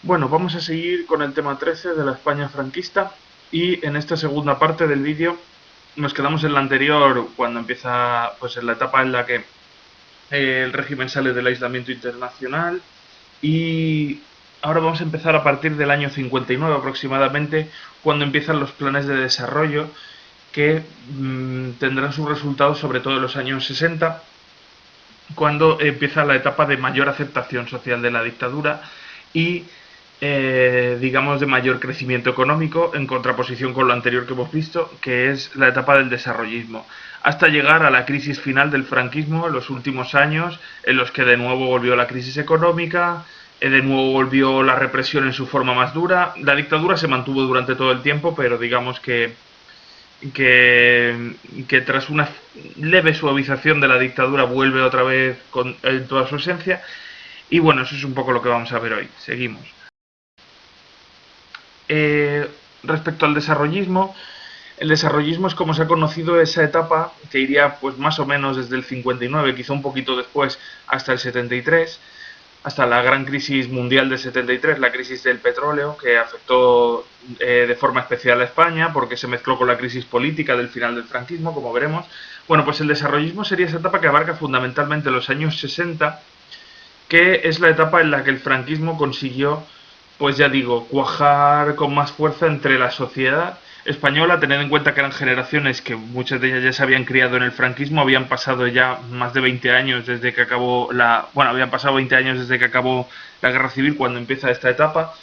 Bueno, vamos a seguir con el tema 13 de la España franquista y en esta segunda parte del vídeo nos quedamos en la anterior cuando empieza, pues en la etapa en la que el régimen sale del aislamiento internacional y ahora vamos a empezar a partir del año 59 aproximadamente, cuando empiezan los planes de desarrollo que tendrán sus resultados sobre todo en los años 60, cuando empieza la etapa de mayor aceptación social de la dictadura y digamos de mayor crecimiento económico, en contraposición con lo anterior que hemos visto, que es la etapa del desarrollismo, hasta llegar a la crisis final del franquismo en los últimos años, en los que de nuevo volvió la crisis económica, de nuevo volvió la represión en su forma más dura. La dictadura se mantuvo durante todo el tiempo, pero digamos que tras una leve suavización de la dictadura vuelve otra vez en toda su esencia. Y bueno, eso es un poco lo que vamos a ver hoy. Seguimos. Eh, Respecto al desarrollismo, el desarrollismo es como se ha conocido esa etapa que iría pues más o menos desde el 59, quizá un poquito después, hasta el 73, hasta la gran crisis mundial del 73, la crisis del petróleo, que afectó de forma especial a España porque se mezcló con la crisis política del final del franquismo, como veremos. Bueno, pues el desarrollismo sería esa etapa que abarca fundamentalmente los años 60, que es la etapa en la que el franquismo consiguió, pues ya digo, cuajar con más fuerza entre la sociedad española, teniendo en cuenta que eran generaciones que muchas de ellas ya se habían criado en el franquismo, habían pasado ya más de 20 años desde que acabó habían pasado 20 años desde que acabó la guerra civil cuando empieza esta etapa,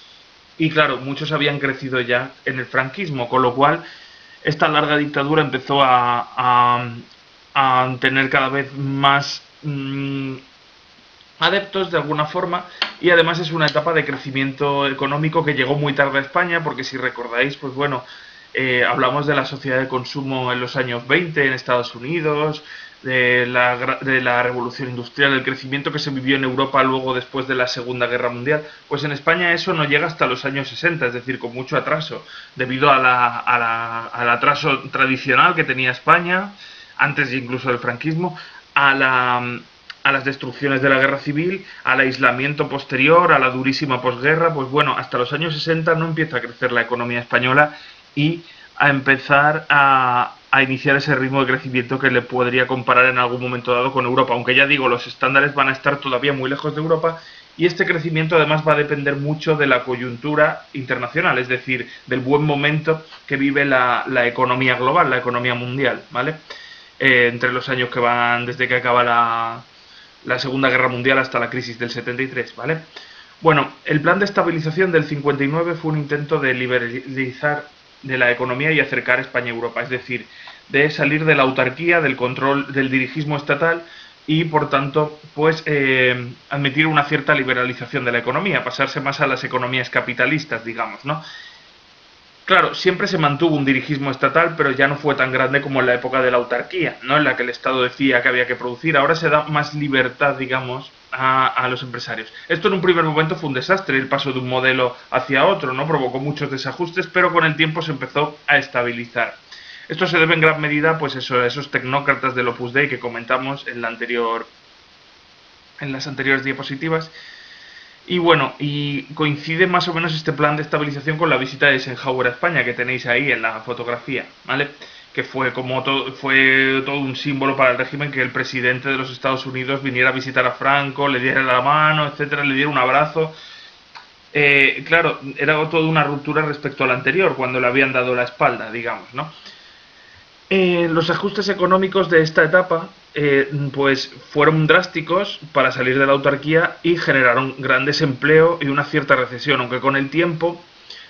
y claro, muchos habían crecido ya en el franquismo, con lo cual esta larga dictadura empezó a tener cada vez más adeptos de alguna forma, y además es una etapa de crecimiento económico que llegó muy tarde a España, porque si recordáis, pues bueno, hablamos de la sociedad de consumo en los años 20 en Estados Unidos, de la revolución industrial, el crecimiento que se vivió en Europa luego después de la Segunda Guerra Mundial. Pues en España eso no llega hasta los años 60, es decir, con mucho atraso, debido al atraso tradicional que tenía España, antes incluso del franquismo, a las destrucciones de la guerra civil, al aislamiento posterior, a la durísima posguerra. Pues bueno, hasta los años 60 no empieza a crecer la economía española y a empezar a iniciar ese ritmo de crecimiento que le podría comparar en algún momento dado con Europa, aunque ya digo, los estándares van a estar todavía muy lejos de Europa, y este crecimiento además va a depender mucho de la coyuntura internacional, es decir, del buen momento que vive la economía global, la economía mundial, ¿vale? Entre los años que van desde que acaba la Segunda Guerra Mundial hasta la crisis del 73, ¿vale? Bueno, el plan de estabilización del 59 fue un intento de liberalizar de la economía y acercar España a Europa, es decir, de salir de la autarquía, del control del dirigismo estatal y, por tanto, pues admitir una cierta liberalización de la economía, pasarse más a las economías capitalistas, digamos, ¿no? Claro, siempre se mantuvo un dirigismo estatal, pero ya no fue tan grande como en la época de la autarquía, ¿no? En la que el Estado decía que había que producir. Ahora se da más libertad, digamos, a los empresarios. Esto en un primer momento fue un desastre, el paso de un modelo hacia otro, ¿no? Provocó muchos desajustes, pero con el tiempo se empezó a estabilizar. Esto se debe en gran medida, pues eso, a esos tecnócratas del Opus Dei que comentamos en las anteriores diapositivas. Y bueno, y coincide más o menos este plan de estabilización con la visita de Eisenhower a España que tenéis ahí en la fotografía, ¿vale? Que fue fue todo un símbolo para el régimen que el presidente de los Estados Unidos viniera a visitar a Franco, le diera la mano, etcétera, le diera un abrazo. Claro, era toda una ruptura respecto al anterior, cuando le habían dado la espalda, digamos, ¿no? Los ajustes económicos de esta etapa pues fueron drásticos para salir de la autarquía y generaron gran desempleo y una cierta recesión, aunque con el tiempo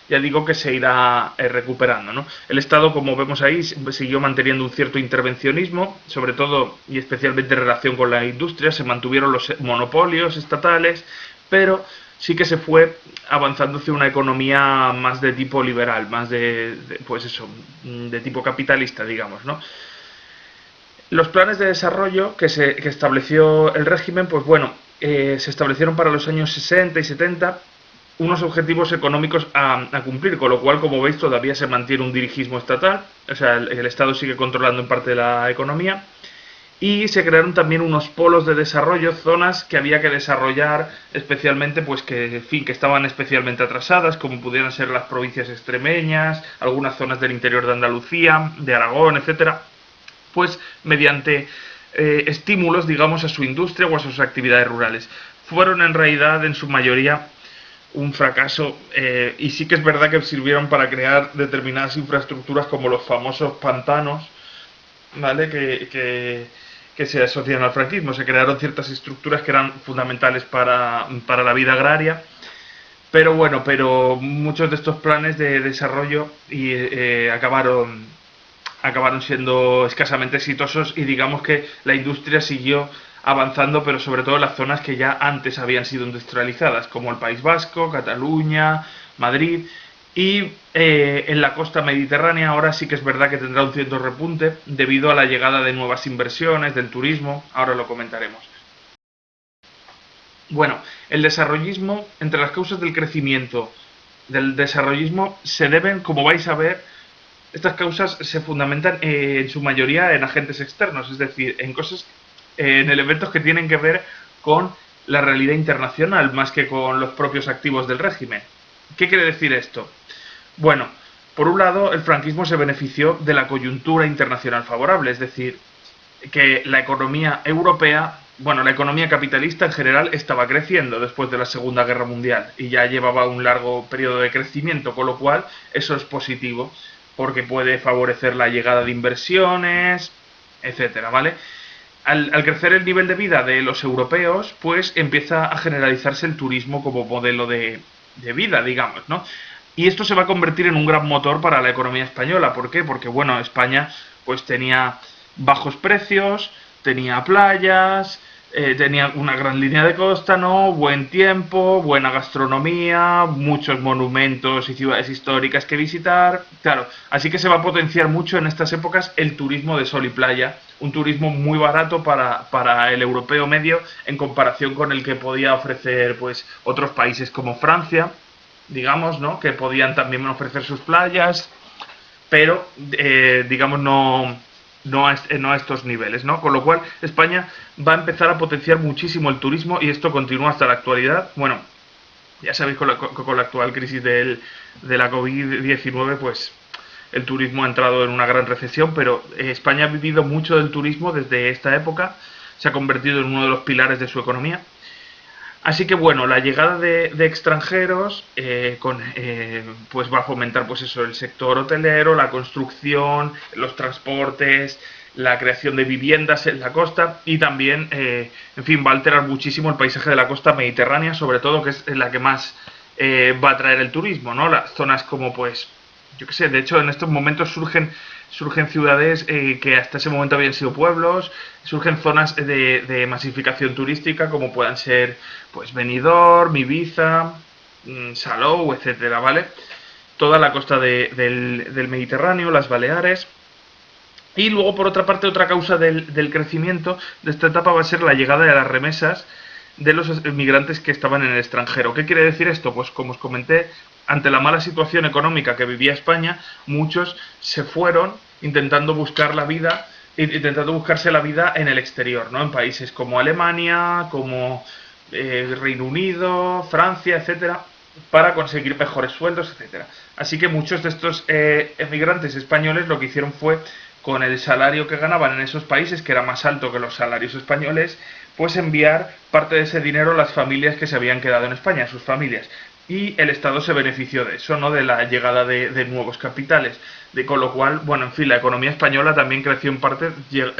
ya digo que se irá recuperando, ¿no? El Estado, como vemos ahí, siguió manteniendo un cierto intervencionismo, sobre todo y especialmente en relación con la industria, se mantuvieron los monopolios estatales, pero sí que se fue avanzando hacia una economía más de tipo liberal, más pues eso, de tipo capitalista, digamos, ¿no? Los planes de desarrollo que estableció el régimen, pues bueno, se establecieron para los años 60 y 70 unos objetivos económicos a cumplir, con lo cual, como veis, todavía se mantiene un dirigismo estatal, o sea, el Estado sigue controlando en parte de la economía, y se crearon también unos polos de desarrollo, zonas que había que desarrollar especialmente, pues que, en fin, que estaban especialmente atrasadas, como pudieran ser las provincias extremeñas, algunas zonas del interior de Andalucía, de Aragón, etcétera, pues mediante estímulos, digamos, a su industria o a sus actividades rurales. Fueron en realidad, en su mayoría, un fracaso, y sí que es verdad que sirvieron para crear determinadas infraestructuras como los famosos pantanos, ¿vale? Que se asocian al franquismo. Se crearon ciertas estructuras que eran fundamentales para la vida agraria, pero bueno, pero muchos de estos planes de desarrollo acabaron siendo escasamente exitosos, y digamos que la industria siguió avanzando, pero sobre todo en las zonas que ya antes habían sido industrializadas, como el País Vasco, Cataluña, Madrid, y en la costa mediterránea ahora sí que es verdad que tendrá un cierto repunte debido a la llegada de nuevas inversiones, del turismo, ahora lo comentaremos. Bueno, el desarrollismo, entre las causas del crecimiento del desarrollismo se deben, como vais a ver, estas causas se fundamentan en su mayoría en agentes externos, es decir, en cosas, en elementos que tienen que ver con la realidad internacional más que con los propios activos del régimen. ¿Qué quiere decir esto? Bueno, por un lado, el franquismo se benefició de la coyuntura internacional favorable, es decir, que la economía europea, bueno, la economía capitalista en general estaba creciendo después de la Segunda Guerra Mundial y ya llevaba un largo periodo de crecimiento, con lo cual eso es positivo porque puede favorecer la llegada de inversiones, etcétera, ¿vale? Al crecer el nivel de vida de los europeos, pues empieza a generalizarse el turismo como modelo de vida, digamos, ¿no? Y esto se va a convertir en un gran motor para la economía española. ¿Por qué? Porque, bueno, España pues tenía bajos precios, tenía playas, tenía una gran línea de costa, ¿no? Buen tiempo, buena gastronomía, muchos monumentos y ciudades históricas que visitar. Claro, así que se va a potenciar mucho en estas épocas el turismo de sol y playa, un turismo muy barato para el europeo medio en comparación con el que podía ofrecer pues otros países como Francia, digamos, ¿no? Que podían también ofrecer sus playas, pero digamos no a estos niveles, ¿no? Con lo cual España va a empezar a potenciar muchísimo el turismo y esto continúa hasta la actualidad. Bueno, ya sabéis con la actual crisis de la COVID-19, pues el turismo ha entrado en una gran recesión, pero España ha vivido mucho del turismo desde esta época, se ha convertido en uno de los pilares de su economía. Así que bueno, la llegada de extranjeros pues va a fomentar pues eso, el sector hotelero, la construcción, los transportes, la creación de viviendas en la costa y también, en fin, va a alterar muchísimo el paisaje de la costa mediterránea, sobre todo que es la que más va a atraer el turismo, ¿no? Las zonas como pues, yo qué sé, de hecho en estos momentos surgen ciudades que hasta ese momento habían sido pueblos, surgen zonas de masificación turística como puedan ser pues Benidorm, Ibiza, Salou, etcétera, ¿vale? Toda la costa del Mediterráneo, las Baleares. Y luego, por otra parte, otra causa del crecimiento de esta etapa va a ser la llegada de las remesas de los inmigrantes que estaban en el extranjero. ¿Qué quiere decir esto? Pues como os comenté, ante la mala situación económica que vivía España, muchos se fueron intentando buscarse la vida en el exterior, ¿no? En países como Alemania, como Reino Unido, Francia, etcétera, para conseguir mejores sueldos, etcétera. Así que muchos de estos emigrantes españoles lo que hicieron fue, con el salario que ganaban en esos países, que era más alto que los salarios españoles, pues enviar parte de ese dinero a las familias que se habían quedado en España, a sus familias. Y el Estado se benefició de eso, ¿no? De la llegada de nuevos capitales. Con lo cual, bueno, en fin, la economía española también creció en parte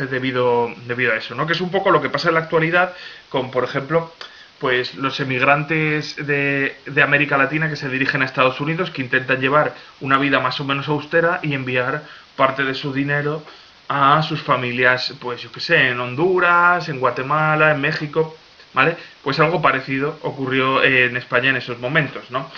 debido a eso, ¿no? Que es un poco lo que pasa en la actualidad con, por ejemplo, pues los emigrantes de América Latina que se dirigen a Estados Unidos, que intentan llevar una vida más o menos austera y enviar parte de su dinero a sus familias, pues yo qué sé, en Honduras, en Guatemala, en México, ¿vale? Pues algo parecido ocurrió en España en esos momentos, ¿no?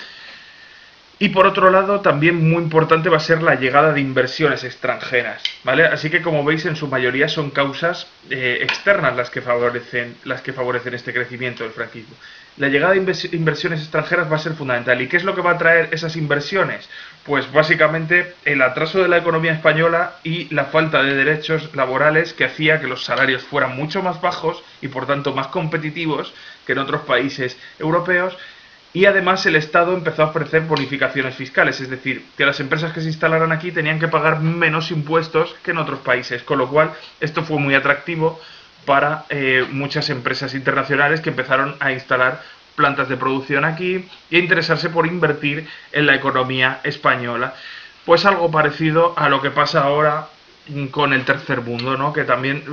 Y por otro lado, también muy importante va a ser la llegada de inversiones extranjeras, ¿vale? Así que como veis, en su mayoría son causas externas las que favorecen este crecimiento del franquismo. La llegada de inversiones extranjeras va a ser fundamental. ¿Y qué es lo que va a traer esas inversiones? Pues básicamente el atraso de la economía española y la falta de derechos laborales que hacía que los salarios fueran mucho más bajos y por tanto más competitivos que en otros países europeos. Y además el Estado empezó a ofrecer bonificaciones fiscales, es decir, que las empresas que se instalaran aquí tenían que pagar menos impuestos que en otros países, con lo cual esto fue muy atractivo para muchas empresas internacionales que empezaron a instalar plantas de producción aquí y a interesarse por invertir en la economía española. Pues algo parecido a lo que pasa ahora con el tercer mundo, ¿no? Que también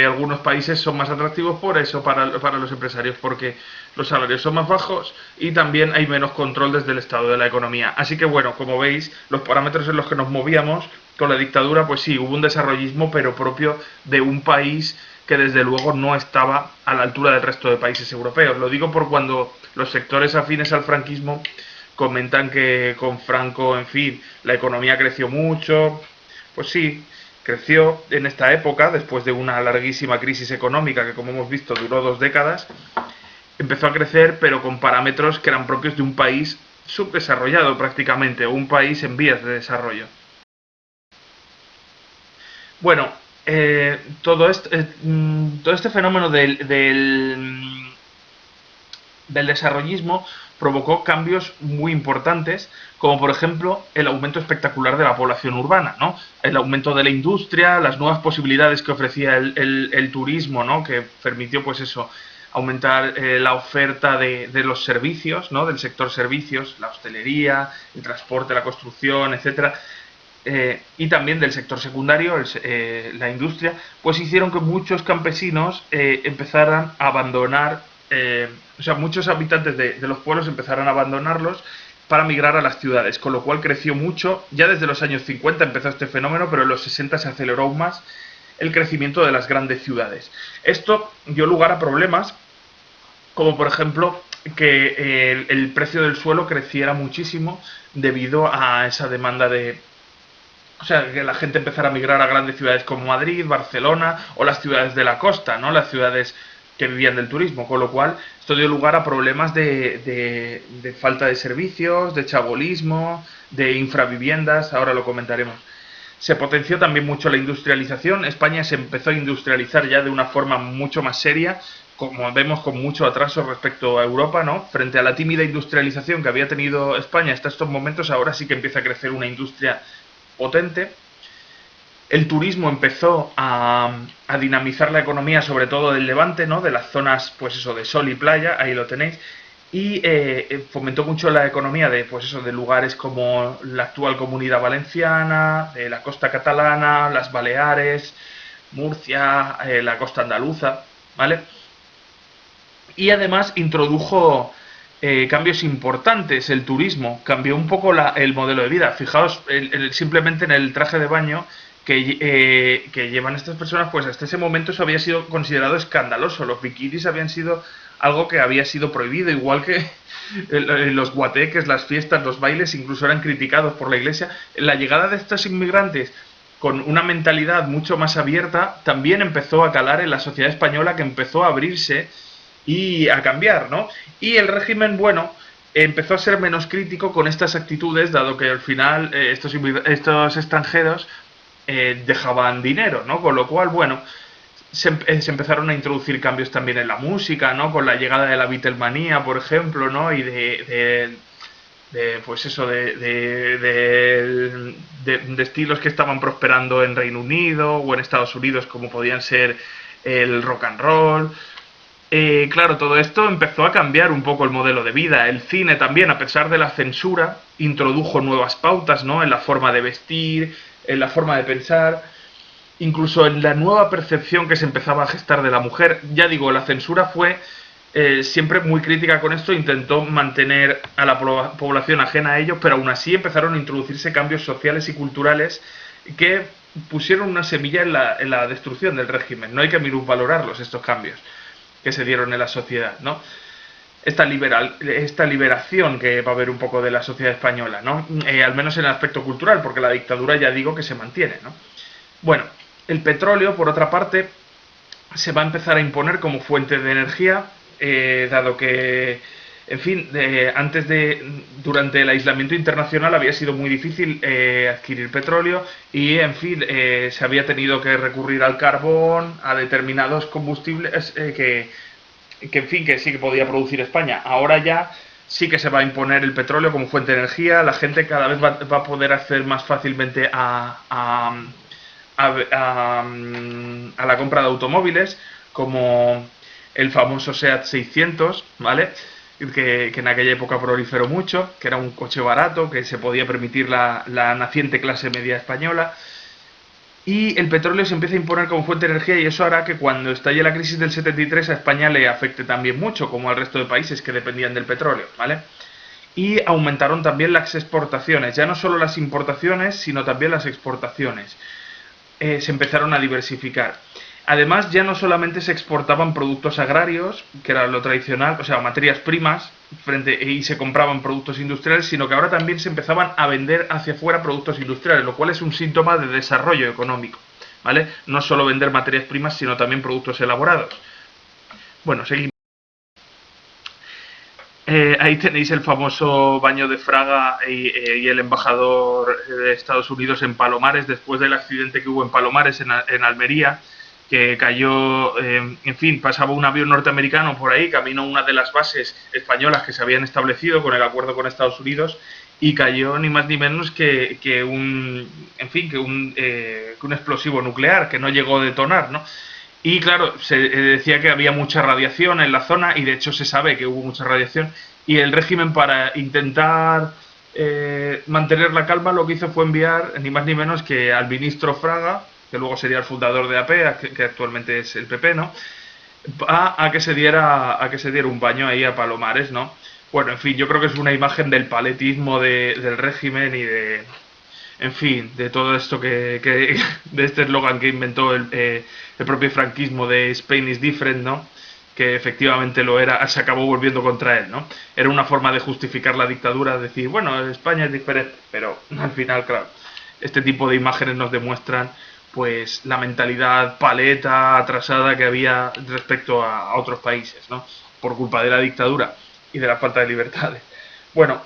algunos países son más atractivos por eso para los empresarios, porque los salarios son más bajos y también hay menos control desde el estado de la economía. Así que bueno, como veis, los parámetros en los que nos movíamos con la dictadura, pues sí, hubo un desarrollismo, pero propio de un país que desde luego no estaba a la altura del resto de países europeos. Lo digo por cuando los sectores afines al franquismo comentan que con Franco, en fin, la economía creció mucho. Pues sí, creció en esta época, después de una larguísima crisis económica que, como hemos visto, duró 2 décadas. Empezó a crecer, pero con parámetros que eran propios de un país subdesarrollado prácticamente, o un país en vías de desarrollo. Bueno, todo este fenómeno del desarrollismo provocó cambios muy importantes, como por ejemplo el aumento espectacular de la población urbana, ¿no? El aumento de la industria, las nuevas posibilidades que ofrecía el turismo, ¿no? Que permitió, pues eso, aumentar la oferta de los servicios, ¿no? Del sector servicios, la hostelería, el transporte, la construcción, etcétera. Y también del sector secundario, la industria, pues hicieron que muchos campesinos empezaran a abandonar, o sea, muchos habitantes de los pueblos empezaran a abandonarlos para migrar a las ciudades, con lo cual creció mucho. Ya desde los años 50 empezó este fenómeno, pero en los 60 se aceleró aún más el crecimiento de las grandes ciudades. Esto dio lugar a problemas, como por ejemplo que el precio del suelo creciera muchísimo debido a esa demanda de... O sea, que la gente empezara a migrar a grandes ciudades como Madrid, Barcelona o las ciudades de la costa, ¿no? Las ciudades que vivían del turismo, con lo cual esto dio lugar a problemas de falta de servicios, de chabolismo, de infraviviendas, ahora lo comentaremos. Se potenció también mucho la industrialización, España se empezó a industrializar ya de una forma mucho más seria, como vemos con mucho atraso respecto a Europa, ¿no? Frente a la tímida industrialización que había tenido España hasta estos momentos, ahora sí que empieza a crecer una industria potente. El turismo empezó a dinamizar la economía, sobre todo del Levante, ¿no? De las zonas, pues eso, de sol y playa, ahí lo tenéis, y fomentó mucho la economía de, pues eso, de lugares como la actual Comunidad Valenciana, la costa catalana, las Baleares, Murcia, la costa andaluza, ¿vale? Y además introdujo cambios importantes el turismo, cambió un poco el modelo de vida. Fijaos simplemente en el traje de baño que llevan estas personas, pues hasta ese momento eso había sido considerado escandaloso. Los bikinis habían sido algo que había sido prohibido, igual que los guateques, las fiestas, los bailes, incluso eran criticados por la iglesia. La llegada de estos inmigrantes con una mentalidad mucho más abierta también empezó a calar en la sociedad española, que empezó a abrirse y a cambiar, ¿no? Y el régimen, bueno, empezó a ser menos crítico con estas actitudes, dado que al final estos extranjeros dejaban dinero, ¿no? Con lo cual, bueno, se empezaron a introducir cambios también en la música, ¿no? Con la llegada de la Beatlemanía, por ejemplo, ¿no? Y pues eso, de estilos que estaban prosperando en Reino Unido o en Estados Unidos, como podían ser el rock and roll. Claro, todo esto empezó a cambiar un poco el modelo de vida. El cine también, a pesar de la censura, introdujo nuevas pautas, ¿no? En la forma de vestir, en la forma de pensar, incluso en la nueva percepción que se empezaba a gestar de la mujer. Ya digo, la censura fue siempre muy crítica con esto, intentó mantener a la población ajena a ello, pero aún así empezaron a introducirse cambios sociales y culturales que pusieron una semilla en la destrucción del régimen. No hay que minusvalorarlos, estos cambios que se dieron en la sociedad, ¿no? esta liberación que va a haber un poco de la sociedad española, ¿no? Al menos en el aspecto cultural, porque la dictadura ya digo que se mantiene, ¿no? Bueno, el petróleo, por otra parte, se va a empezar a imponer como fuente de energía, dado que, en fin, durante el aislamiento internacional había sido muy difícil adquirir petróleo y, en fin, se había tenido que recurrir al carbón, a determinados combustibles en fin, que sí que podía producir España. Ahora ya sí que se va a imponer el petróleo como fuente de energía, la gente cada vez va a poder acceder más fácilmente a la compra de automóviles, como el famoso SEAT 600, ¿vale? Que en aquella época proliferó mucho, que era un coche barato, que se podía permitir la naciente clase media española. Y el petróleo se empieza a imponer como fuente de energía y eso hará que cuando estalle la crisis del 73 a España le afecte también mucho, como al resto de países que dependían del petróleo, ¿vale? Y aumentaron también las exportaciones, ya no solo las importaciones, sino también las exportaciones. Se empezaron a diversificar. Además, ya no solamente se exportaban productos agrarios, que era lo tradicional, o sea, materias primas, y se compraban productos industriales, sino que ahora también se empezaban a vender hacia afuera productos industriales, lo cual es un síntoma de desarrollo económico, ¿vale? No solo vender materias primas, sino también productos elaborados. Bueno, seguimos. Ahí tenéis el famoso baño de Fraga y el embajador de Estados Unidos en Palomares, después del accidente que hubo en Palomares, en Almería, que cayó, en fin, pasaba un avión norteamericano por ahí, caminó una de las bases españolas que se habían establecido con el acuerdo con Estados Unidos y cayó ni más ni menos que un explosivo nuclear que no llegó a detonar, ¿no? Y claro, se decía que había mucha radiación en la zona y de hecho se sabe que hubo mucha radiación y el régimen para intentar mantener la calma lo que hizo fue enviar ni más ni menos que al ministro Fraga, que luego sería el fundador de AP, que actualmente es el PP, ¿no? A que se diera un baño ahí a Palomares, ¿no? Bueno, en fin, yo creo que es una imagen del paletismo del régimen y en fin, de todo esto de este eslogan que inventó el propio franquismo de Spain is different, ¿no? Que efectivamente lo era, se acabó volviendo contra él, ¿no? Era una forma de justificar la dictadura, decir, bueno, España es diferente, pero al final, claro, este tipo de imágenes nos demuestran pues la mentalidad paleta, atrasada que había respecto a otros países, ¿no? Por culpa de la dictadura y de la falta de libertades. Bueno,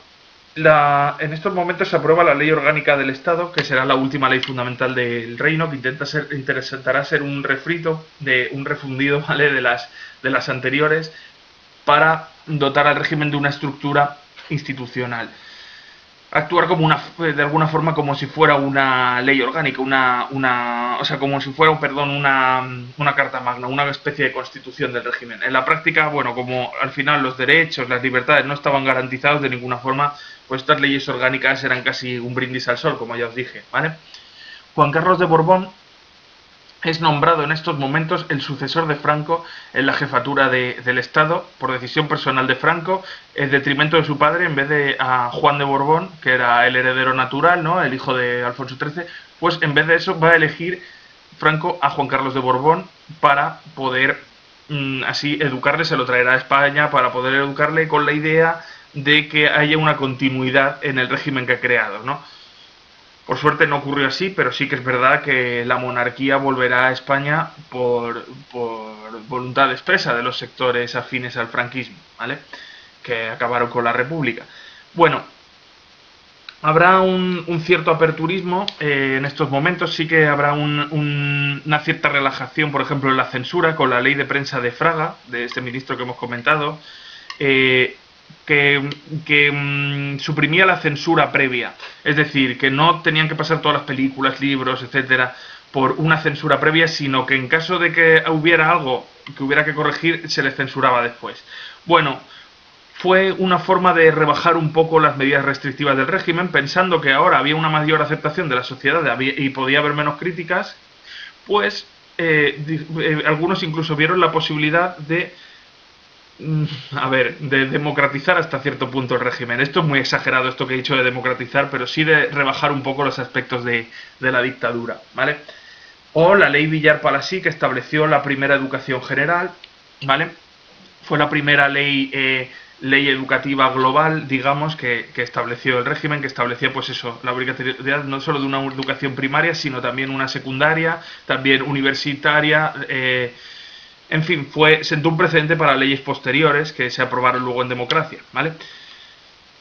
en estos momentos se aprueba la Ley Orgánica del Estado, que será la última ley fundamental del reino, que intentará ser un refrito, un refundido, ¿vale? de las anteriores, para dotar al régimen de una estructura institucional. Actuar de alguna forma como si fuera una ley orgánica, o sea, como si fuera, perdón, una carta magna, una especie de constitución del régimen. En la práctica, bueno, como al final los derechos, las libertades no estaban garantizados de ninguna forma, pues estas leyes orgánicas eran casi un brindis al sol, como ya os dije, ¿vale? Juan Carlos de Borbón es nombrado en estos momentos el sucesor de Franco en la jefatura del Estado por decisión personal de Franco, en detrimento de su padre, en vez de a Juan de Borbón, que era el heredero natural, ¿no? El hijo de Alfonso XIII, pues en vez de eso va a elegir Franco a Juan Carlos de Borbón para poder así educarle, se lo traerá a España para poder educarle con la idea de que haya una continuidad en el régimen que ha creado, ¿no? Por suerte no ocurrió así, pero sí que es verdad que la monarquía volverá a España por voluntad expresa de los sectores afines al franquismo, ¿vale? Que acabaron con la República. Bueno, habrá un cierto aperturismo en estos momentos, sí que habrá una cierta relajación, por ejemplo, en la censura, con la ley de prensa de Fraga, de este ministro que hemos comentado, que suprimía la censura previa, es decir, que no tenían que pasar todas las películas, libros, etcétera, por una censura previa, sino que en caso de que hubiera algo que hubiera que corregir, se les censuraba después. Bueno, fue una forma de rebajar un poco las medidas restrictivas del régimen, pensando que ahora había una mayor aceptación de la sociedad y podía haber menos críticas, pues algunos incluso vieron la posibilidad de democratizar hasta cierto punto el régimen. Esto es muy exagerado, esto que he dicho de democratizar, pero sí de rebajar un poco los aspectos de la dictadura, ¿vale? O la ley Villar-Palasí, que estableció la primera educación general, ¿vale? Fue la primera ley ley educativa global, digamos, que estableció el régimen, que establecía pues eso, la obligatoriedad no solo de una educación primaria, sino también una secundaria, también universitaria, en fin, sentó un precedente para leyes posteriores que se aprobaron luego en democracia, ¿vale?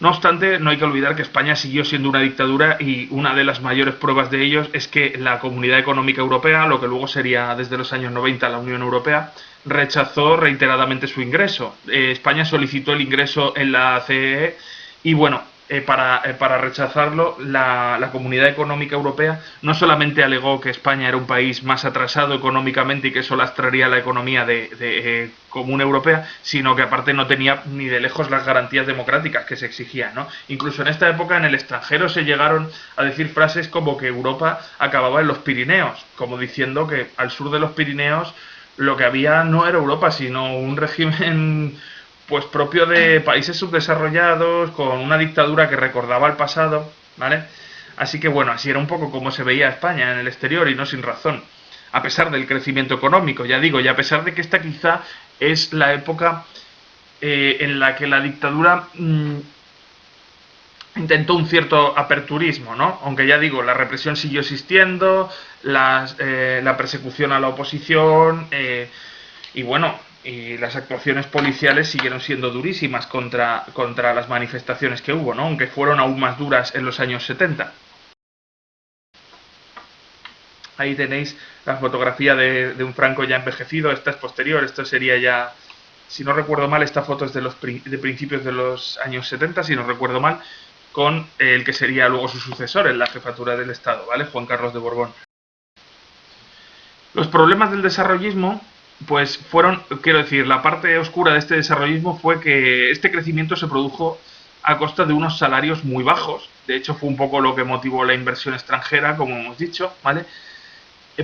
No obstante, no hay que olvidar que España siguió siendo una dictadura y una de las mayores pruebas de ello es que la Comunidad Económica Europea, lo que luego sería desde los años 90 la Unión Europea, rechazó reiteradamente su ingreso. España solicitó el ingreso en la CEE y bueno, para rechazarlo, la Comunidad Económica Europea no solamente alegó que España era un país más atrasado económicamente y que eso lastraría la economía de común europea, sino que aparte no tenía ni de lejos las garantías democráticas que se exigían, ¿no? Incluso en esta época en el extranjero se llegaron a decir frases como que Europa acababa en los Pirineos, como diciendo que al sur de los Pirineos lo que había no era Europa, sino un régimen pues propio de países subdesarrollados, con una dictadura que recordaba el pasado, ¿vale? Así que bueno, así era un poco como se veía España en el exterior y no sin razón, a pesar del crecimiento económico, ya digo, y a pesar de que esta quizá es la época en la que la dictadura intentó un cierto aperturismo, ¿no? Aunque ya digo, la represión siguió existiendo, la persecución a la oposición y bueno, y las actuaciones policiales siguieron siendo durísimas contra las manifestaciones que hubo, ¿no? Aunque fueron aún más duras en los años 70. Ahí tenéis la fotografía de un Franco ya envejecido, esta es posterior, esto sería ya, si no recuerdo mal, esta foto es de principios de los años 70, si no recuerdo mal, con el que sería luego su sucesor en la jefatura del Estado, ¿vale? Juan Carlos de Borbón. Los problemas del desarrollismo pues fueron, quiero decir, la parte oscura de este desarrollismo fue que este crecimiento se produjo a costa de unos salarios muy bajos. De hecho, fue un poco lo que motivó la inversión extranjera, como hemos dicho, ¿vale?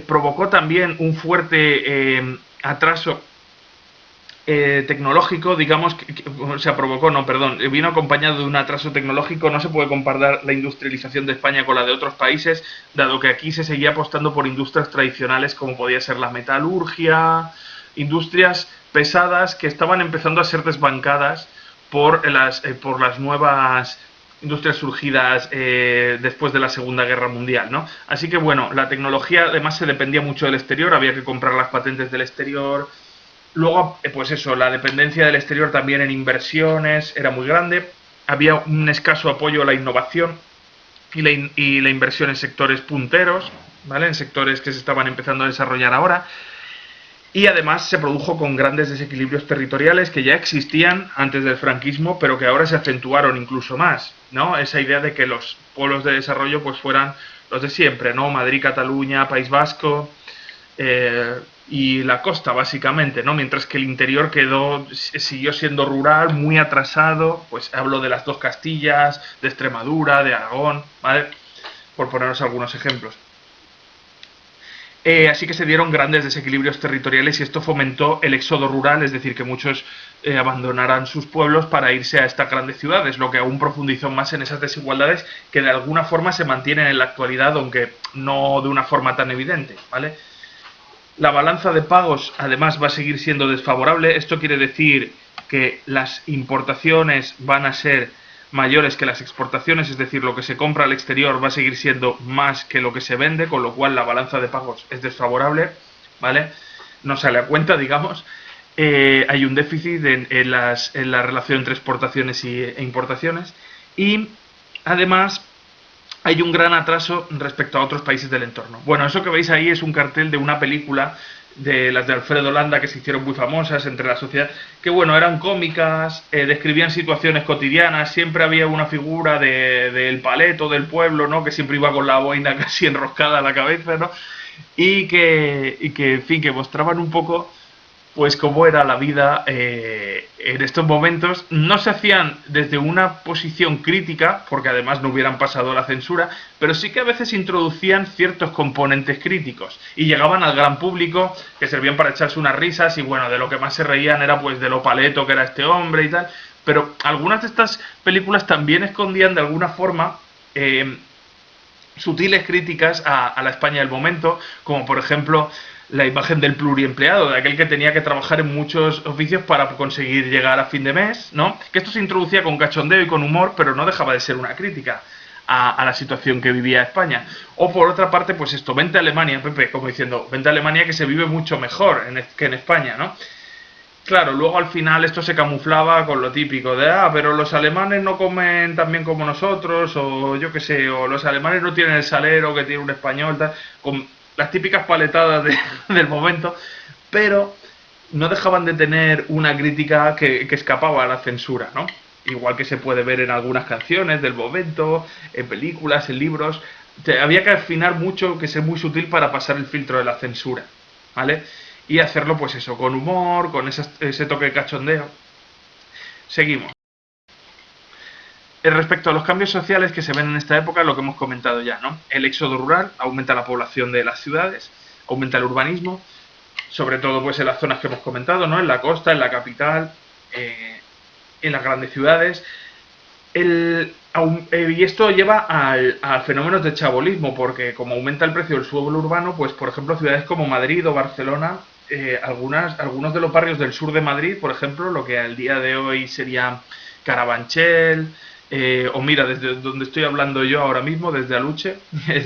Provocó también un fuerte atraso tecnológico, digamos, o sea, provocó, no, perdón, vino acompañado de un atraso tecnológico. No se puede comparar la industrialización de España con la de otros países, dado que aquí se seguía apostando por industrias tradicionales como podía ser la metalurgia, industrias pesadas que estaban empezando a ser desbancadas por las nuevas industrias surgidas después de la Segunda Guerra Mundial, ¿no? Así que bueno, la tecnología además se dependía mucho del exterior, había que comprar las patentes del exterior. Luego, pues eso, la dependencia del exterior también en inversiones era muy grande, había un escaso apoyo a la innovación y la inversión en sectores punteros, ¿vale? En sectores que se estaban empezando a desarrollar ahora. Y además se produjo con grandes desequilibrios territoriales que ya existían antes del franquismo, pero que ahora se acentuaron incluso más, ¿no? Esa idea de que los polos de desarrollo pues fueran los de siempre, ¿no? Madrid, Cataluña, País Vasco y la costa, básicamente, ¿no? Mientras que el interior siguió siendo rural, muy atrasado, pues hablo de las dos Castillas, de Extremadura, de Aragón, ¿vale? Por poneros algunos ejemplos. Así que se dieron grandes desequilibrios territoriales y esto fomentó el éxodo rural, es decir, que muchos abandonarán sus pueblos para irse a estas grandes ciudades, lo que aún profundizó más en esas desigualdades que de alguna forma se mantienen en la actualidad, aunque no de una forma tan evidente, ¿vale? La balanza de pagos además va a seguir siendo desfavorable. Esto quiere decir que las importaciones van a ser mayores que las exportaciones, es decir, lo que se compra al exterior va a seguir siendo más que lo que se vende, con lo cual la balanza de pagos es desfavorable, ¿vale? No sale a cuenta, digamos. Hay un déficit en la relación entre exportaciones e importaciones y además hay un gran atraso respecto a otros países del entorno. Bueno, eso que veis ahí es un cartel de una película de las de Alfredo Landa que se hicieron muy famosas entre la sociedad, que bueno, eran cómicas, describían situaciones cotidianas, siempre había una figura del paleto del pueblo, ¿no? Que siempre iba con la boina casi enroscada a la cabeza, ¿no? Y que en fin, que mostraban un poco pues cómo era la vida en estos momentos. No se hacían desde una posición crítica, porque además no hubieran pasado la censura, pero sí que a veces introducían ciertos componentes críticos y llegaban al gran público, que servían para echarse unas risas y bueno, de lo que más se reían era pues de lo paleto que era este hombre y tal, pero algunas de estas películas también escondían de alguna forma sutiles críticas a la España del momento, como por ejemplo la imagen del pluriempleado, de aquel que tenía que trabajar en muchos oficios para conseguir llegar a fin de mes, ¿no? Que esto se introducía con cachondeo y con humor, pero no dejaba de ser una crítica a la situación que vivía España. O por otra parte, pues esto, vente a Alemania, Pepe, como diciendo, vente a Alemania que se vive mucho mejor que en España, ¿no? Claro, luego al final esto se camuflaba con lo típico de, pero los alemanes no comen tan bien como nosotros, o yo qué sé, o los alemanes no tienen el salero que tiene un español, tal, con las típicas paletadas del momento, pero no dejaban de tener una crítica que escapaba a la censura, ¿no? Igual que se puede ver en algunas canciones del momento, en películas, en libros, había que afinar mucho, que ser muy sutil para pasar el filtro de la censura, ¿vale? Y hacerlo pues eso, con humor, con ese toque de cachondeo. Seguimos. Respecto a los cambios sociales que se ven en esta época, lo que hemos comentado ya, ¿no? El éxodo rural, aumenta la población de las ciudades, aumenta el urbanismo, sobre todo pues en las zonas que hemos comentado, ¿no? En la costa, en la capital, en las grandes ciudades. Y esto lleva a fenómenos de chabolismo, porque como aumenta el precio del suelo urbano, pues por ejemplo ciudades como Madrid o Barcelona, algunos de los barrios del sur de Madrid, por ejemplo, lo que al día de hoy sería Carabanchel, o mira, desde donde estoy hablando yo ahora mismo, desde Aluche, que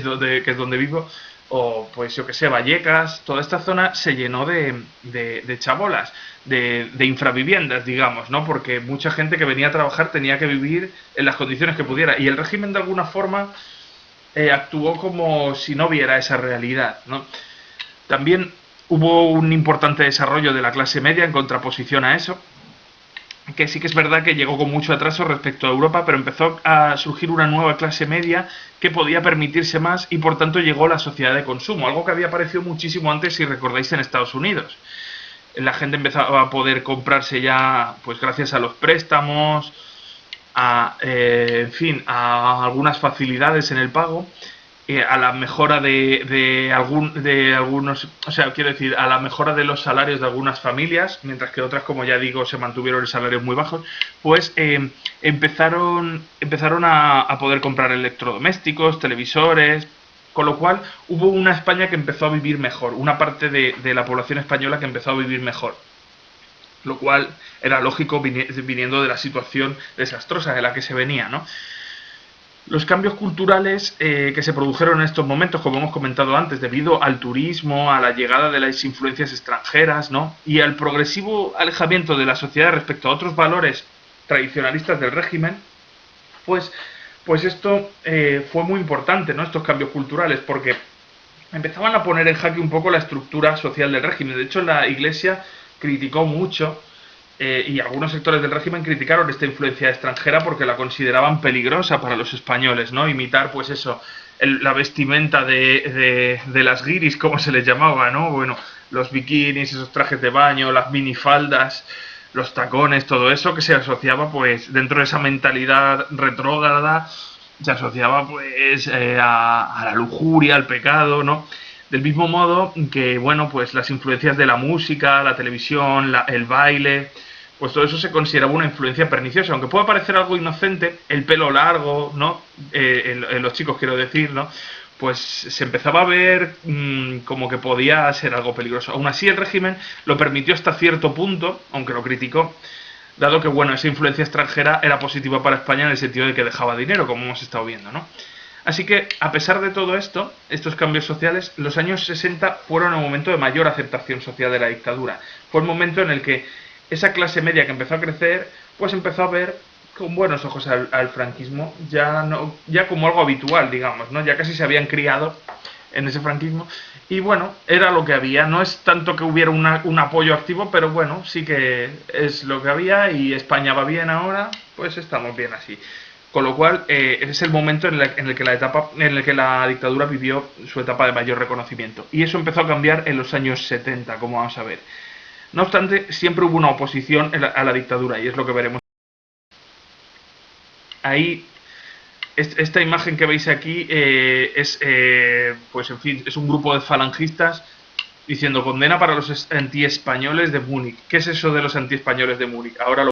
es donde vivo, o pues yo que sé, Vallecas, toda esta zona se llenó de chabolas, de infraviviendas, digamos, ¿no? Porque mucha gente que venía a trabajar tenía que vivir en las condiciones que pudiera, y el régimen de alguna forma actuó como si no viera esa realidad, ¿no? También hubo un importante desarrollo de la clase media en contraposición a eso, que sí que es verdad que llegó con mucho atraso respecto a Europa, pero empezó a surgir una nueva clase media que podía permitirse más y por tanto llegó la sociedad de consumo, algo que había aparecido muchísimo antes, si recordáis, en Estados Unidos. La gente empezaba a poder comprarse ya, pues gracias a los préstamos, en fin, a algunas facilidades en el pago, a la mejora de algunos, o sea, quiero decir, a la mejora de los salarios de algunas familias, mientras que otras, como ya digo, se mantuvieron en salarios muy bajos, pues empezaron a poder comprar electrodomésticos, televisores, con lo cual hubo una España que empezó a vivir mejor, una parte de la población española que empezó a vivir mejor, lo cual era lógico viniendo de la situación desastrosa de la que se venía, ¿no? Los cambios culturales que se produjeron en estos momentos, como hemos comentado antes, debido al turismo, a la llegada de las influencias extranjeras, ¿no? Y al progresivo alejamiento de la sociedad respecto a otros valores tradicionalistas del régimen, pues esto fue muy importante, ¿no? Estos cambios culturales, porque empezaban a poner en jaque un poco la estructura social del régimen. De hecho, la Iglesia criticó mucho y algunos sectores del régimen criticaron esta influencia extranjera porque la consideraban peligrosa para los españoles, ¿no? Imitar, pues eso, la vestimenta de las guiris, como se les llamaba, ¿no? Bueno, los bikinis, esos trajes de baño, las minifaldas, los tacones, todo eso que se asociaba, pues, dentro de esa mentalidad retrógrada, se asociaba, pues, a la lujuria, al pecado, ¿no? Del mismo modo que, bueno, pues las influencias de la música, la televisión, el baile, pues todo eso se consideraba una influencia perniciosa, aunque pueda parecer algo inocente, el pelo largo, ¿no? En los chicos, quiero decir, ¿no? Pues se empezaba a ver como que podía ser algo peligroso. Aún así, el régimen lo permitió hasta cierto punto, aunque lo criticó, dado que, bueno, esa influencia extranjera era positiva para España en el sentido de que dejaba dinero, como hemos estado viendo, ¿no? Así que, a pesar de todo esto, estos cambios sociales, los años 60 fueron el momento de mayor aceptación social de la dictadura. Fue el momento en el que esa clase media que empezó a crecer, pues empezó a ver con buenos ojos al franquismo, ya como algo habitual, digamos, ¿no? Ya casi se habían criado en ese franquismo, y bueno, era lo que había. No es tanto que hubiera un apoyo activo, pero bueno, sí que es lo que había, y España va bien ahora, pues estamos bien así. Con lo cual, es el momento en el que la dictadura vivió su etapa de mayor reconocimiento. Y eso empezó a cambiar en los años 70, como vamos a ver. No obstante, siempre hubo una oposición a la dictadura, y es lo que veremos. Ahí, esta imagen que veis aquí pues en fin, es un grupo de falangistas diciendo condena para los antiespañoles de Múnich. ¿Qué es eso de los antiespañoles de Múnich? Ahora lo...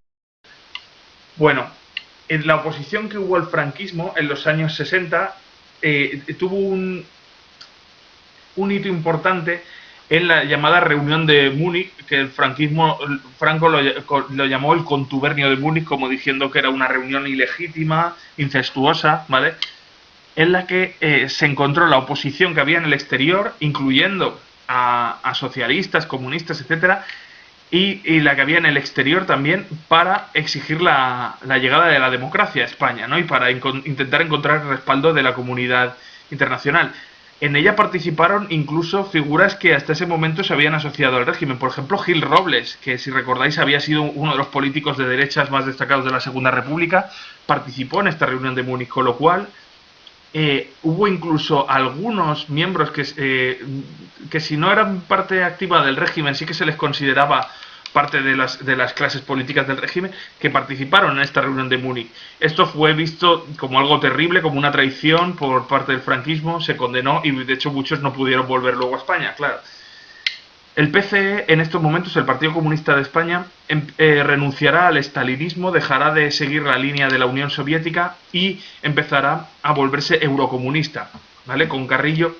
Bueno, en la oposición que hubo al franquismo en los años 60 tuvo un hito importante en la llamada reunión de Múnich, que el franquismo, Franco lo llamó el contubernio de Múnich, como diciendo que era una reunión ilegítima, incestuosa, ¿vale? En la que se encontró la oposición que había en el exterior, incluyendo a socialistas, comunistas, etcétera, y la que había en el exterior también, para exigir la llegada de la democracia a España, ¿no? Y para intentar encontrar el respaldo de la comunidad internacional. En ella participaron incluso figuras que hasta ese momento se habían asociado al régimen. Por ejemplo, Gil Robles, que si recordáis había sido uno de los políticos de derechas más destacados de la Segunda República, participó en esta reunión de Múnich, con lo cual hubo incluso algunos miembros que si no eran parte activa del régimen, sí que se les consideraba parte de las clases políticas del régimen, que participaron en esta reunión de Múnich. Esto fue visto como algo terrible, como una traición por parte del franquismo, se condenó y de hecho muchos no pudieron volver luego a España, claro. El PCE, en estos momentos, el Partido Comunista de España, renunciará al estalinismo, dejará de seguir la línea de la Unión Soviética y empezará a volverse eurocomunista, ¿vale? Con Carrillo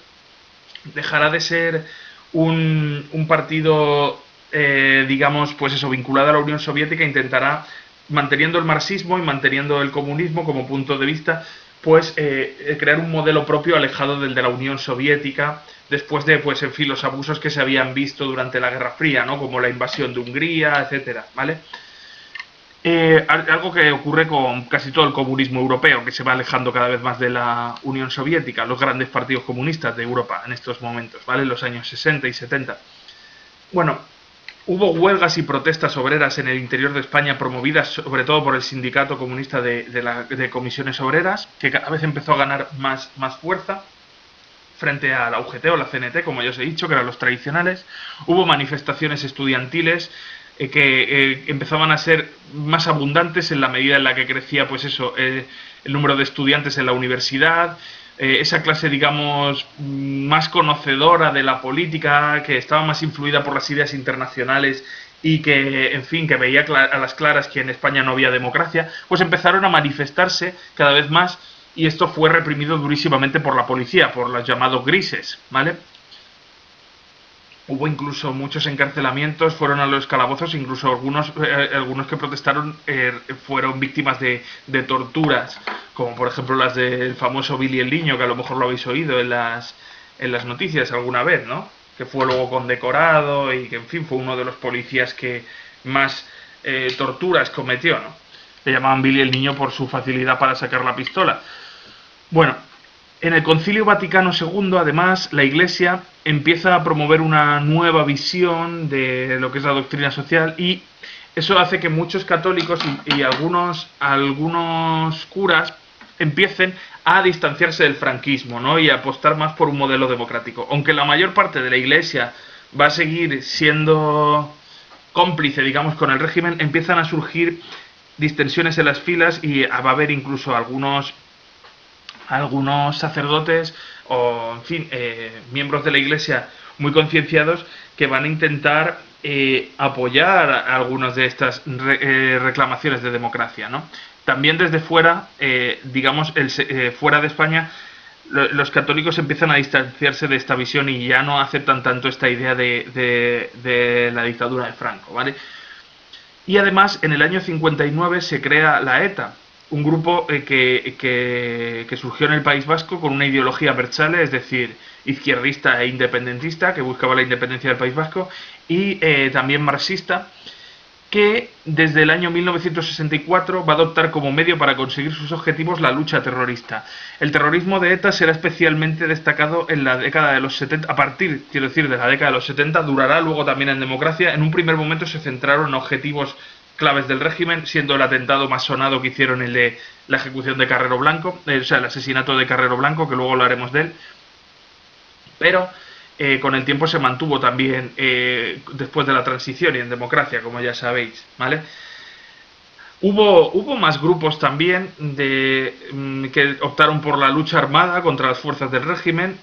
dejará de ser un partido, digamos, pues eso, vinculado a la Unión Soviética, intentará, manteniendo el marxismo y manteniendo el comunismo como punto de vista, pues crear un modelo propio alejado del de la Unión Soviética, después de, pues, en fin, los abusos que se habían visto durante la Guerra Fría, ¿no? Como la invasión de Hungría, etcétera, ¿vale? Algo que ocurre con casi todo el comunismo europeo, que se va alejando cada vez más de la Unión Soviética, los grandes partidos comunistas de Europa en estos momentos, ¿vale? En los años 60 y 70. Bueno, hubo huelgas y protestas obreras en el interior de España promovidas sobre todo por el sindicato comunista de comisiones obreras, que cada vez empezó a ganar más fuerza frente a la UGT o la CNT, como ya os he dicho, que eran los tradicionales. Hubo manifestaciones estudiantiles que empezaban a ser más abundantes en la medida en la que crecía, pues eso, el número de estudiantes en la universidad, esa clase, digamos, más conocedora de la política, que estaba más influida por las ideas internacionales y que, en fin, que veía a las claras que en España no había democracia, pues empezaron a manifestarse cada vez más, y esto fue reprimido durísimamente por la policía, por los llamados grises, ¿vale? Hubo incluso muchos encarcelamientos, fueron a los calabozos, incluso algunos que protestaron fueron víctimas de torturas, como por ejemplo las del famoso Billy el Niño, que a lo mejor lo habéis oído en las noticias alguna vez, ¿no? Que fue luego condecorado y que, en fin, fue uno de los policías que más torturas cometió, ¿no? Le llamaban Billy el Niño por su facilidad para sacar la pistola. Bueno, en el Concilio Vaticano II, además, la Iglesia empieza a promover una nueva visión de lo que es la doctrina social, y eso hace que muchos católicos y algunos curas empiecen a distanciarse del franquismo, ¿no? Y a apostar más por un modelo democrático. Aunque la mayor parte de la Iglesia va a seguir siendo cómplice, digamos, con el régimen, empiezan a surgir distensiones en las filas y va a haber incluso algunos sacerdotes o, en fin, miembros de la Iglesia muy concienciados que van a intentar apoyar algunas de estas reclamaciones de democracia, ¿no? También desde fuera, digamos, fuera de España, los católicos empiezan a distanciarse de esta visión y ya no aceptan tanto esta idea de la dictadura de Franco, ¿vale? Y además, en el año 59 se crea la ETA, un grupo que surgió en el País Vasco con una ideología abertzale, es decir, izquierdista e independentista, que buscaba la independencia del País Vasco, y también marxista, que desde el año 1964 va a adoptar como medio para conseguir sus objetivos la lucha terrorista. El terrorismo de ETA será especialmente destacado en la década de los 70, a partir, quiero decir, de la década de los 70, durará luego también en democracia. En un primer momento se centraron en objetivos claves del régimen, siendo el atentado más sonado que hicieron el de la ejecución de Carrero Blanco, o sea, el asesinato de Carrero Blanco, que luego hablaremos de él. Pero con el tiempo se mantuvo también después de la transición y en democracia, como ya sabéis, ¿vale? Hubo más grupos también que optaron por la lucha armada contra las fuerzas del régimen,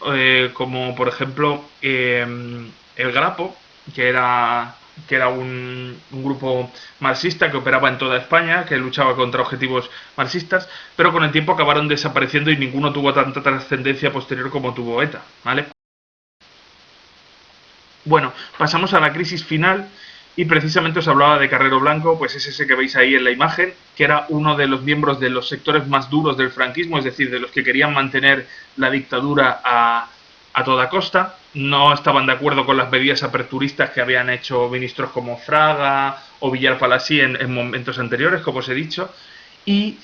como por ejemplo el Grapo, que era un grupo marxista que operaba en toda España, que luchaba contra objetivos marxistas, pero con el tiempo acabaron desapareciendo y ninguno tuvo tanta trascendencia posterior como tuvo ETA, ¿vale? Bueno, pasamos a la crisis final y precisamente os hablaba de Carrero Blanco, pues es ese que veis ahí en la imagen, que era uno de los miembros de los sectores más duros del franquismo, es decir, de los que querían mantener la dictadura a toda costa. No estaban de acuerdo con las medidas aperturistas que habían hecho ministros como Fraga o Villar Palasí en momentos anteriores, como os he dicho. Y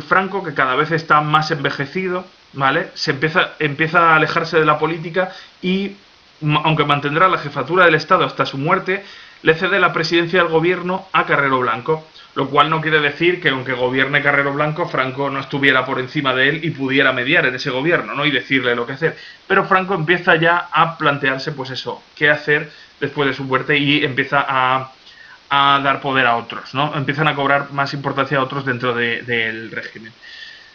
Franco, que cada vez está más envejecido, ¿vale? Empieza a alejarse de la política y, aunque mantendrá la jefatura del Estado hasta su muerte, le cede la presidencia del gobierno a Carrero Blanco, lo cual no quiere decir que aunque gobierne Carrero Blanco, Franco no estuviera por encima de él y pudiera mediar en ese gobierno, ¿no? Y decirle lo que hacer. Pero Franco empieza ya a plantearse, pues eso, qué hacer después de su muerte y empieza a dar poder a otros, ¿no? Empiezan a cobrar más importancia a otros dentro del régimen.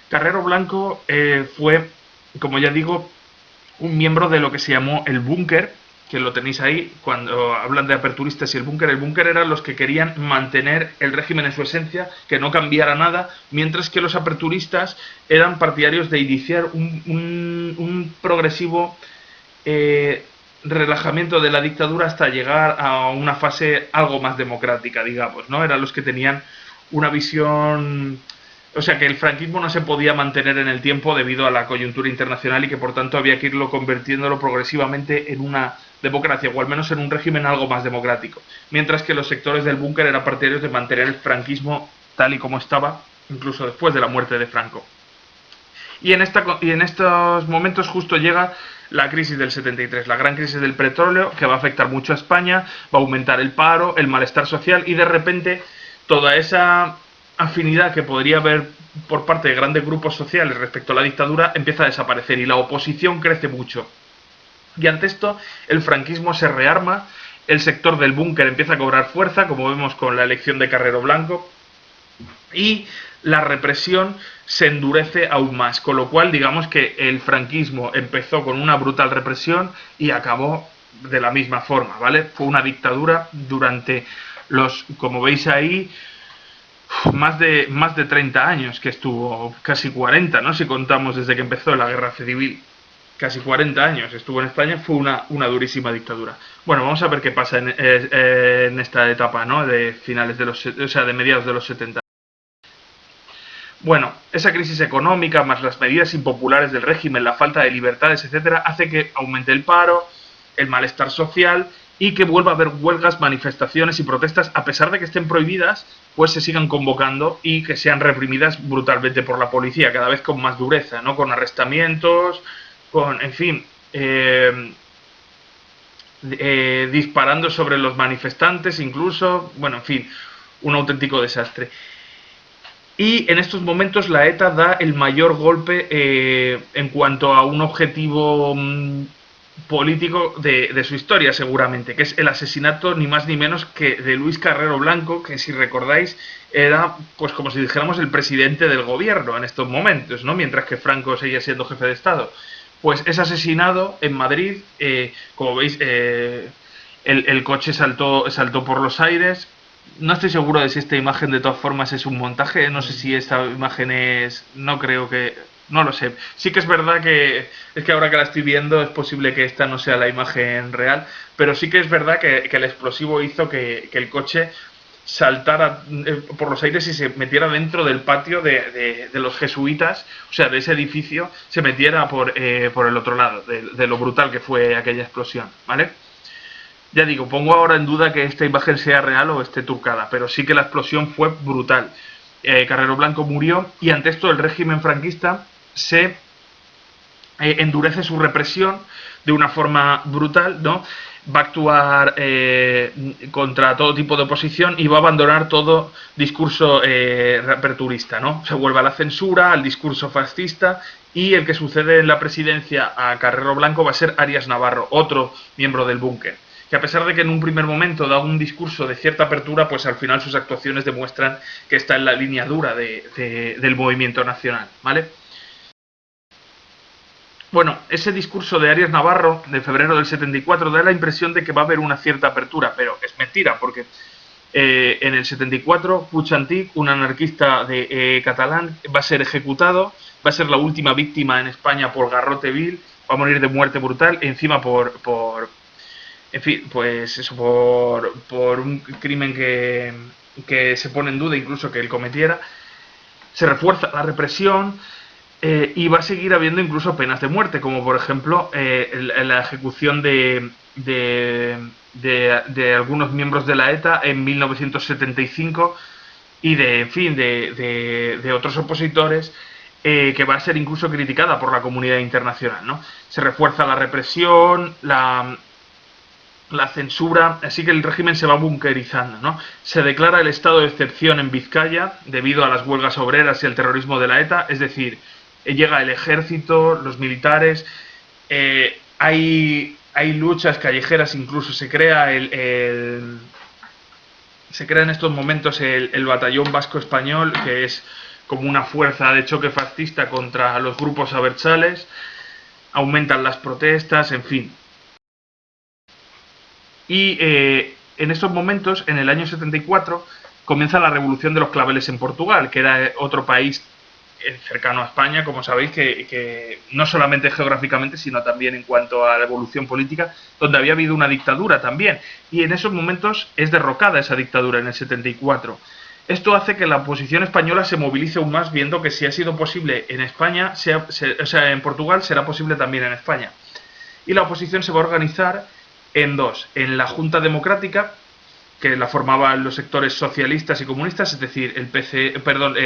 Carrero Blanco fue, como ya digo, un miembro de lo que se llamó el búnker, que lo tenéis ahí cuando hablan de aperturistas y el búnker. El búnker eran los que querían mantener el régimen en su esencia, que no cambiara nada, mientras que los aperturistas eran partidarios de iniciar un progresivo relajamiento de la dictadura hasta llegar a una fase algo más democrática, digamos, ¿no? Eran los que tenían una visión... O sea, que el franquismo no se podía mantener en el tiempo debido a la coyuntura internacional y que por tanto había que irlo convirtiéndolo progresivamente en una democracia, o al menos en un régimen algo más democrático. Mientras que los sectores del búnker eran partidarios de mantener el franquismo tal y como estaba, incluso después de la muerte de Franco. Y en estos momentos justo llega la crisis del 73, la gran crisis del petróleo, que va a afectar mucho a España, va a aumentar el paro, el malestar social, y de repente toda esa afinidad que podría haber por parte de grandes grupos sociales respecto a la dictadura empieza a desaparecer y la oposición crece mucho. Y ante esto el franquismo se rearma, el sector del búnker empieza a cobrar fuerza, como vemos con la elección de Carrero Blanco, y la represión se endurece aún más, con lo cual digamos que el franquismo empezó con una brutal represión y acabó de la misma forma, ¿vale? Fue una dictadura durante como veis ahí, más de 30 años que estuvo, casi 40, ¿no? Si contamos desde que empezó la guerra civil, casi 40 años estuvo en España, fue una durísima dictadura. Bueno, vamos a ver qué pasa en esta etapa, ¿no? De finales de mediados de los 70. Bueno, esa crisis económica, más las medidas impopulares del régimen, la falta de libertades, etcétera, hace que aumente el paro, el malestar social y que vuelva a haber huelgas, manifestaciones y protestas, a pesar de que estén prohibidas, pues se sigan convocando y que sean reprimidas brutalmente por la policía, cada vez con más dureza, ¿no? Con arrestamientos, en fin, disparando sobre los manifestantes incluso, bueno, en fin, un auténtico desastre. Y en estos momentos la ETA da el mayor golpe en cuanto a un objetivo político de su historia, seguramente, que es el asesinato ni más ni menos que de Luis Carrero Blanco, que si recordáis era, pues como si dijéramos, el presidente del gobierno en estos momentos, ¿no? Mientras que Franco seguía siendo jefe de Estado. Pues es asesinado en Madrid, como veis, el coche saltó por los aires. No estoy seguro de si esta imagen de todas formas es un montaje, no sé si esta imagen es... no creo que... no lo sé. Sí que es verdad que ahora que la estoy viendo es posible que esta no sea la imagen real, pero sí que es verdad que el explosivo hizo que el coche saltara por los aires y se metiera dentro del patio de los jesuitas, o sea, de ese edificio, se metiera por el otro lado, de lo brutal que fue aquella explosión, ¿vale? Ya digo, pongo ahora en duda que esta imagen sea real o esté trucada, pero sí que la explosión fue brutal. Carrero Blanco murió y ante esto el régimen franquista se endurece su represión de una forma brutal, ¿no? Va a actuar contra todo tipo de oposición y va a abandonar todo discurso reaperturista, ¿no? Se vuelve a la censura, al discurso fascista, y el que sucede en la presidencia a Carrero Blanco va a ser Arias Navarro, otro miembro del búnker, que a pesar de que en un primer momento da un discurso de cierta apertura, pues al final sus actuaciones demuestran que está en la línea dura del movimiento nacional, ¿vale? Bueno, ese discurso de Arias Navarro, de febrero del 74, da la impresión de que va a haber una cierta apertura, pero es mentira, porque en el 74, Puig Antich, un anarquista catalán, va a ser ejecutado, va a ser la última víctima en España por garrote vil, va a morir de muerte brutal, encima en fin, pues eso, por un crimen que se pone en duda incluso que él cometiera. Se refuerza la represión y va a seguir habiendo incluso penas de muerte, como por ejemplo la ejecución de algunos miembros de la ETA en 1975 y en fin, de otros opositores, que va a ser incluso criticada por la comunidad internacional, ¿no? Se refuerza la represión, la censura, así que el régimen se va bunkerizando, ¿no? Se declara el estado de excepción en Vizcaya debido a las huelgas obreras y el terrorismo de la ETA, es decir, llega el ejército, los militares, hay luchas callejeras, incluso se crea en estos momentos el batallón vasco español, que es como una fuerza de choque fascista contra los grupos abertzales, aumentan las protestas, en fin. Y en estos momentos, en el año 74, comienza la revolución de los claveles en Portugal, que era otro país cercano a España, como sabéis, que no solamente geográficamente, sino también en cuanto a la evolución política, donde había habido una dictadura también. Y en esos momentos es derrocada esa dictadura, en el 74. Esto hace que la oposición española se movilice aún más, viendo que si ha sido posible en España, en Portugal, será posible también en España. Y la oposición se va a organizar en dos: en la Junta Democrática, que la formaban los sectores socialistas y comunistas, es decir,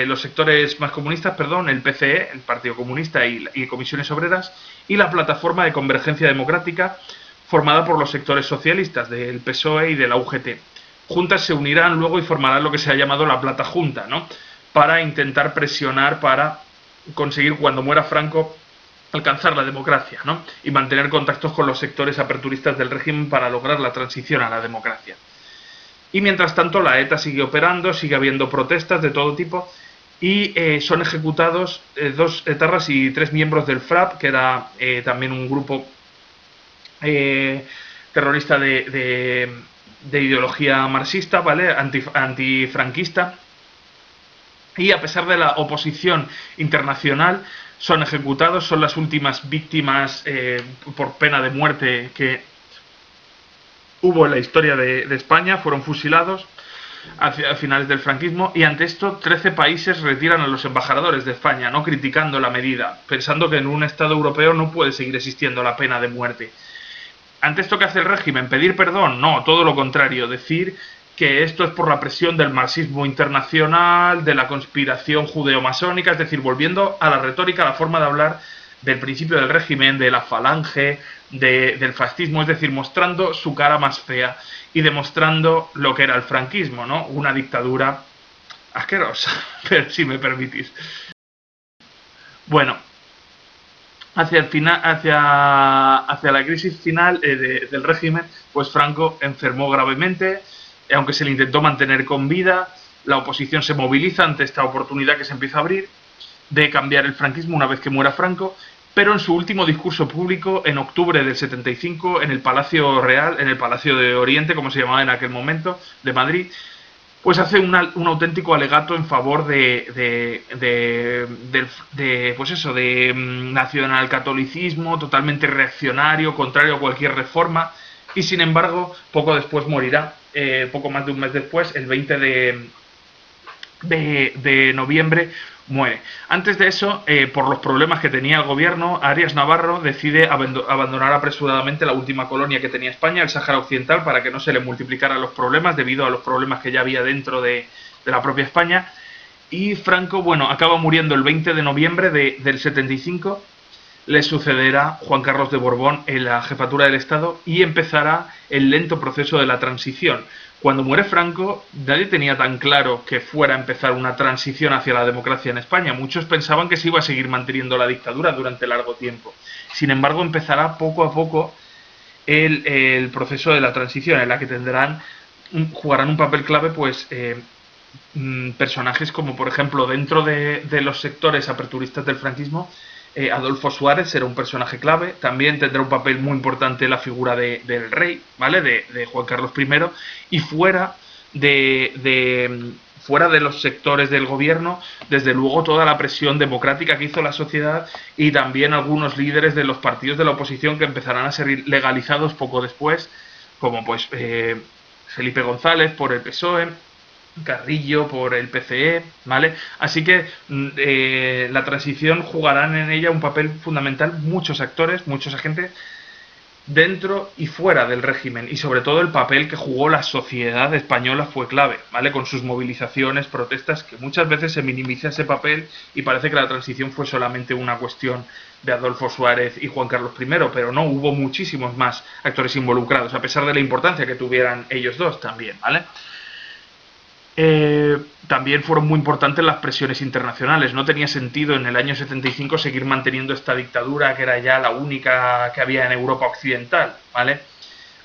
los sectores más comunistas, el PCE, el Partido Comunista y Comisiones Obreras, y la Plataforma de Convergencia Democrática, formada por los sectores socialistas del PSOE y de la UGT. Juntas se unirán luego y formarán lo que se ha llamado la Plata Junta, ¿no? Para intentar presionar, para conseguir, cuando muera Franco, alcanzar la democracia, ¿no? Y mantener contactos con los sectores aperturistas del régimen para lograr la transición a la democracia. Y mientras tanto la ETA sigue operando, sigue habiendo protestas de todo tipo y son ejecutados 2 etarras y 3 miembros del FRAP, que era también un grupo terrorista de ideología marxista, ¿vale? Antifranquista. Y a pesar de la oposición internacional, son ejecutados, son las últimas víctimas por pena de muerte que hubo en la historia de España, fueron fusilados a finales del franquismo, y ante esto 13 países retiran a los embajadores de España, no criticando la medida, pensando que en un Estado europeo no puede seguir existiendo la pena de muerte. Ante esto, ¿qué hace el régimen? ¿Pedir perdón? No, todo lo contrario, decir que esto es por la presión del marxismo internacional, de la conspiración judeo-masónica, es decir, volviendo a la retórica, a la forma de hablar del principio del régimen, de la falange, del fascismo, es decir, mostrando su cara más fea y demostrando lo que era el franquismo, ¿no? Una dictadura asquerosa, pero si me permitís. Bueno, hacia el final, hacia la crisis final del régimen, pues Franco enfermó gravemente, aunque se le intentó mantener con vida. La oposición se moviliza ante esta oportunidad que se empieza a abrir de cambiar el franquismo una vez que muera Franco, pero en su último discurso público, en octubre del 75, en el Palacio Real, en el Palacio de Oriente, como se llamaba en aquel momento, de Madrid, pues hace un auténtico alegato en favor de nacionalcatolicismo, totalmente reaccionario, contrario a cualquier reforma, y sin embargo, poco después morirá, poco más de un mes después, el 20 de noviembre, muere. Antes de eso, por los problemas que tenía el gobierno, Arias Navarro decide abandonar apresuradamente la última colonia que tenía España, el Sáhara Occidental, para que no se le multiplicaran los problemas debido a los problemas que ya había dentro de la propia España. Y Franco, bueno, acaba muriendo el 20 de noviembre del 75. Le sucederá Juan Carlos de Borbón en la jefatura del Estado y empezará el lento proceso de la transición. Cuando muere Franco, nadie tenía tan claro que fuera a empezar una transición hacia la democracia en España. Muchos pensaban que se iba a seguir manteniendo la dictadura durante largo tiempo. Sin embargo, empezará poco a poco el proceso de la transición, en la que jugarán un papel clave, pues, personajes como, por ejemplo, dentro de los sectores aperturistas del franquismo, Adolfo Suárez será un personaje clave. También tendrá un papel muy importante la figura del rey, ¿vale? De Juan Carlos I. Y fuera fuera de los sectores del gobierno, desde luego toda la presión democrática que hizo la sociedad y también algunos líderes de los partidos de la oposición que empezarán a ser legalizados poco después, como pues Felipe González por el PSOE, Carrillo por el PCE, ¿vale? Así que la transición jugarán en ella un papel fundamental muchos actores, muchos agentes dentro y fuera del régimen, y sobre todo el papel que jugó la sociedad española fue clave, ¿vale? Con sus movilizaciones, protestas, que muchas veces se minimiza ese papel y parece que la transición fue solamente una cuestión de Adolfo Suárez y Juan Carlos I, pero no, hubo muchísimos más actores involucrados, a pesar de la importancia que tuvieran ellos dos también, ¿vale? También fueron muy importantes las presiones internacionales. No tenía sentido en el año 75 seguir manteniendo esta dictadura que era ya la única que había en Europa occidental, ¿vale?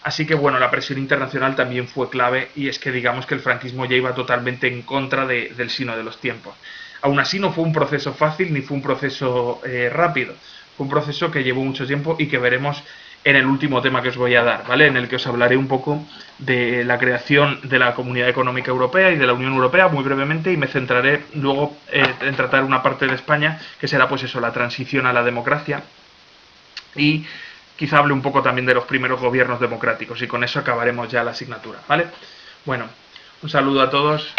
Así que bueno, la presión internacional también fue clave, y es que digamos que el franquismo ya iba totalmente en contra del signo de los tiempos. Aún así no fue un proceso fácil ni fue un proceso rápido. Fue un proceso que llevó mucho tiempo y que veremos en el último tema que os voy a dar, ¿vale? En el que os hablaré un poco de la creación de la Comunidad Económica Europea y de la Unión Europea muy brevemente, y me centraré luego en tratar una parte de España que será pues eso, la transición a la democracia, y quizá hable un poco también de los primeros gobiernos democráticos, y con eso acabaremos ya la asignatura, ¿vale? Bueno, un saludo a todos.